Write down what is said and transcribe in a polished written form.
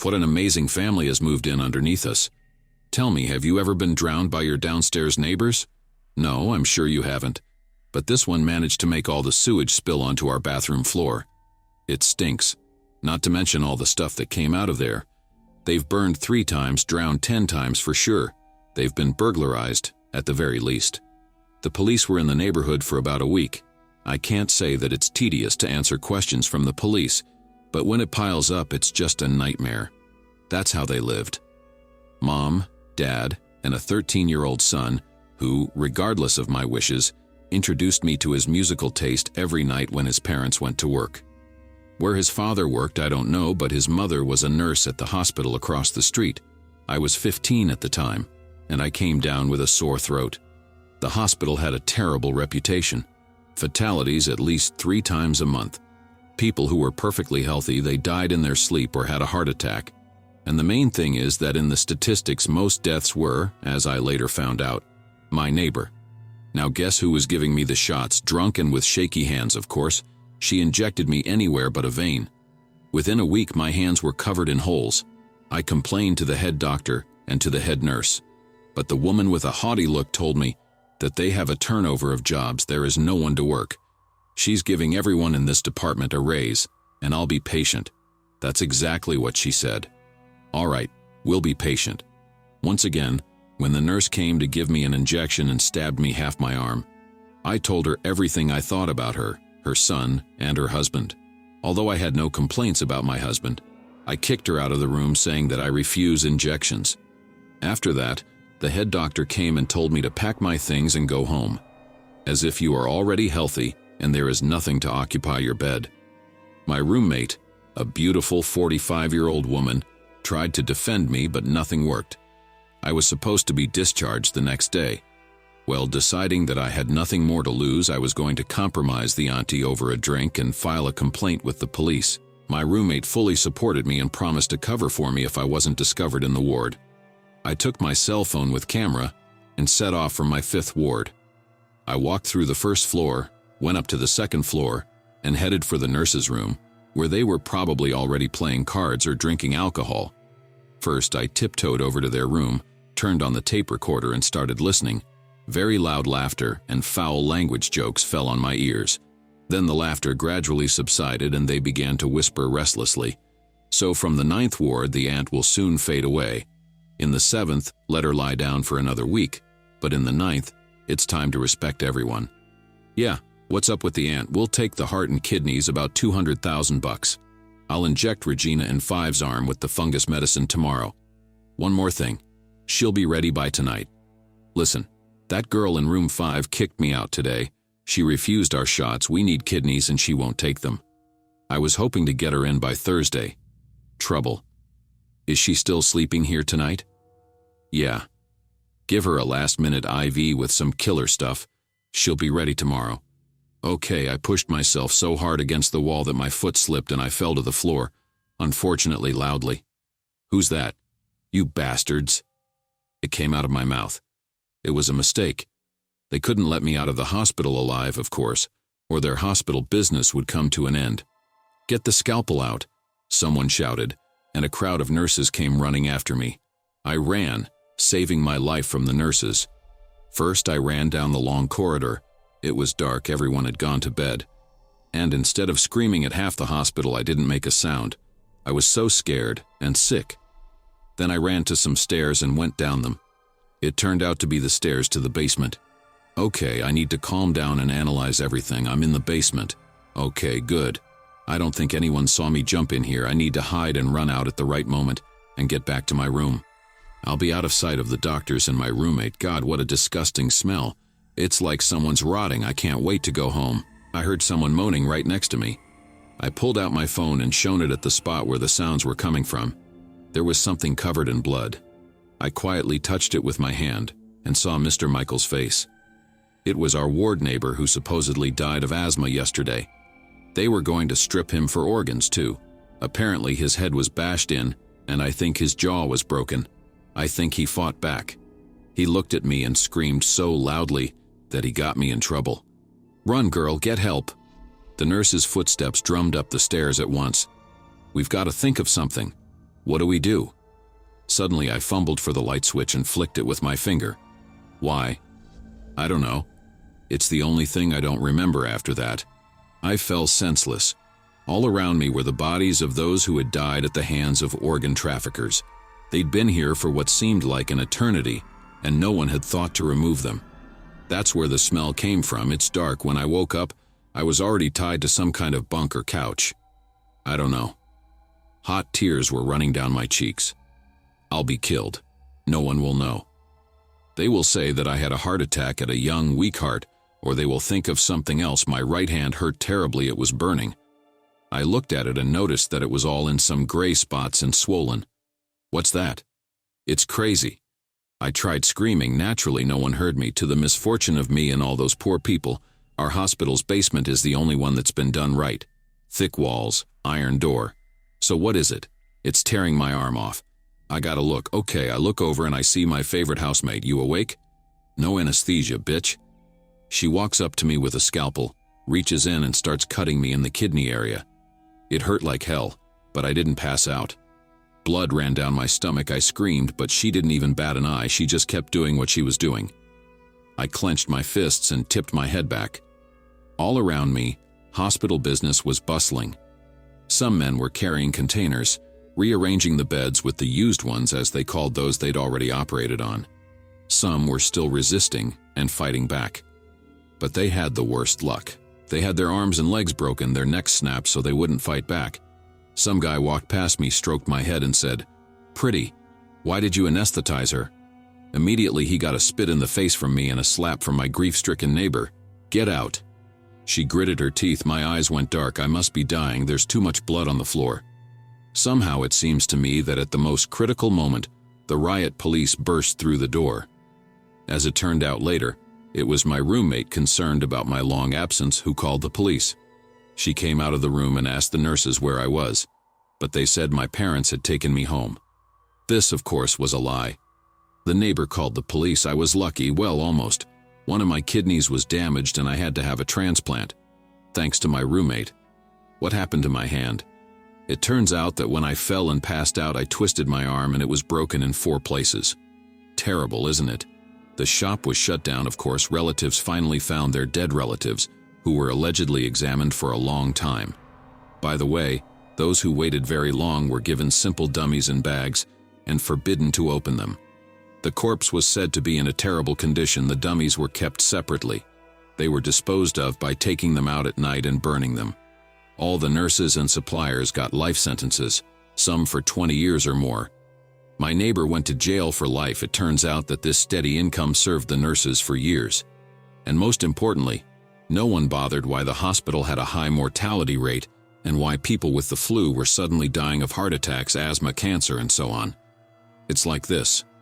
What an amazing family has moved in underneath us. Tell me, have you ever been drowned by your downstairs neighbors? No, I'm sure you haven't. But this one managed to make all the sewage spill onto our bathroom floor. It stinks, not to mention all the stuff that came out of there. They've burned 3 times, drowned 10 times for sure. They've been burglarized, at the very least. The police were in the neighborhood for about a week. I can't say that it's tedious to answer questions from the police, but when it piles up, it's just a nightmare. That's how they lived. Mom, Dad, and a 13-year-old son who, regardless of my wishes, introduced me to his musical taste every night when his parents went to work. Where his father worked, I don't know, but his mother was a nurse at the hospital across the street. I was 15 at the time, and I came down with a sore throat. The hospital had a terrible reputation. Fatalities at least 3 times a month. People who were perfectly healthy, they died in their sleep or had a heart attack. And the main thing is that in the statistics, most deaths were, as I later found out, my neighbor. Now guess who was giving me the shots, drunk and with shaky hands, of course. She injected me anywhere but a vein. Within a week, my hands were covered in holes. I complained to the head doctor and to the head nurse. But the woman with a haughty look told me that they have a turnover of jobs, there is no one to work. She's giving everyone in this department a raise, and I'll be patient. That's exactly what she said. All right, we'll be patient. Once again, when the nurse came to give me an injection and stabbed me half my arm, I told her everything I thought about her son, and her husband. Although I had no complaints about my husband, I kicked her out of the room saying that I refuse injections. After that, the head doctor came and told me to pack my things and go home, as if you are already healthy and there is nothing to occupy your bed. My roommate, a beautiful 45-year-old woman, tried to defend me, but nothing worked. I was supposed to be discharged the next day. Well, deciding that I had nothing more to lose, I was going to compromise the auntie over a drink and file a complaint with the police. My roommate fully supported me and promised to cover for me if I wasn't discovered in the ward. I took my cell phone with camera and set off from my 5th ward. I walked through the 1st floor, went up to the 2nd floor, and headed for the nurse's room, where they were probably already playing cards or drinking alcohol. First, I tiptoed over to their room, turned on the tape recorder and started listening. Very loud laughter and foul language jokes fell on my ears. Then the laughter gradually subsided and they began to whisper restlessly. So from the 9th ward, the aunt will soon fade away. In the 7th, let her lie down for another week. But in the 9th, it's time to respect everyone. Yeah, what's up with the aunt? We'll take the heart and kidneys, about $200,000. I'll inject Regina in 5's arm with the fungus medicine tomorrow. One more thing. She'll be ready by tonight. Listen, that girl in room 5 kicked me out today. She refused our shots. We need kidneys and she won't take them. I was hoping to get her in by Thursday. Trouble. Is she still sleeping here tonight? Yeah. Give her a last-minute IV with some killer stuff. She'll be ready tomorrow. Okay, I pushed myself so hard against the wall that my foot slipped and I fell to the floor, unfortunately loudly. Who's that? You bastards. It came out of my mouth. It was a mistake. They couldn't let me out of the hospital alive, of course, or their hospital business would come to an end. Get the scalpel out, someone shouted, and a crowd of nurses came running after me. I ran, saving my life from the nurses. First, I ran down the long corridor. It was dark, everyone had gone to bed. And instead of screaming at half the hospital, I didn't make a sound. I was so scared and sick. Then I ran to some stairs and went down them. It turned out to be the stairs to the basement. Okay, I need to calm down and analyze everything. I'm in the basement. Okay, good. I don't think anyone saw me jump in here. I need to hide and run out at the right moment and get back to my room. I'll be out of sight of the doctors and my roommate. God, what a disgusting smell. It's like someone's rotting. I can't wait to go home. I heard someone moaning right next to me. I pulled out my phone and shone it at the spot where the sounds were coming from. There was something covered in blood. I quietly touched it with my hand and saw Mr. Michael's face. It was our ward neighbor who supposedly died of asthma yesterday. They were going to strip him for organs too. Apparently his head was bashed in, and I think his jaw was broken. I think he fought back. He looked at me and screamed so loudly that he got me in trouble. Run, girl, get help. The nurse's footsteps drummed up the stairs at once. We've got to think of something. What do we do? Suddenly I fumbled for the light switch and flicked it with my finger. Why? I don't know. It's the only thing I don't remember after that. I fell senseless. All around me were the bodies of those who had died at the hands of organ traffickers. They'd been here for what seemed like an eternity, and no one had thought to remove them. That's where the smell came from. It's dark. When I woke up, I was already tied to some kind of bunk or couch. I don't know. Hot tears were running down my cheeks. I'll be killed. No one will know. They will say that I had a heart attack at a young, weak heart, or they will think of something else. My right hand hurt terribly. It was burning. I looked at it and noticed that it was all in some gray spots and swollen. What's that? It's crazy. I tried screaming. Naturally, no one heard me. To the misfortune of me and all those poor people, our hospital's basement is the only one that's been done right. Thick walls, iron door. So what is it? It's tearing my arm off. I gotta look. Okay, I look over and I see my favorite housemate. You awake? No anesthesia, bitch. She walks up to me with a scalpel, reaches in and starts cutting me in the kidney area. It hurt like hell, but I didn't pass out. Blood ran down my stomach. I screamed, but she didn't even bat an eye. She just kept doing what she was doing. I clenched my fists and tipped my head back. All around me, hospital business was bustling. Some men were carrying containers, rearranging the beds with the used ones as they called those they'd already operated on. Some were still resisting and fighting back. But they had the worst luck. They had their arms and legs broken, their necks snapped so they wouldn't fight back. Some guy walked past me, stroked my head and said, "Pretty, why did you anesthetize her?" Immediately he got a spit in the face from me and a slap from my grief-stricken neighbor. "Get out." She gritted her teeth. My eyes went dark. I must be dying. There's too much blood on the floor. Somehow it seems to me that at the most critical moment, the riot police burst through the door. As it turned out later, it was my roommate, concerned about my long absence, who called the police. She came out of the room and asked the nurses where I was, but they said my parents had taken me home. This, of course, was a lie. The neighbor called the police. I was lucky, well, almost. One of my kidneys was damaged and I had to have a transplant, thanks to my roommate. What happened to my hand? It turns out that when I fell and passed out, I twisted my arm and it was broken in 4 places. Terrible, isn't it? The shop was shut down, of course. Relatives finally found their dead relatives, who were allegedly examined for a long time. By the way, those who waited very long were given simple dummies in bags and forbidden to open them. The corpse was said to be in a terrible condition. The dummies were kept separately. They were disposed of by taking them out at night and burning them. All the nurses and suppliers got life sentences, some for 20 years or more. My neighbor went to jail for life. It turns out that this steady income served the nurses for years. And most importantly, no one bothered why the hospital had a high mortality rate and why people with the flu were suddenly dying of heart attacks, asthma, cancer, and so on. It's like this.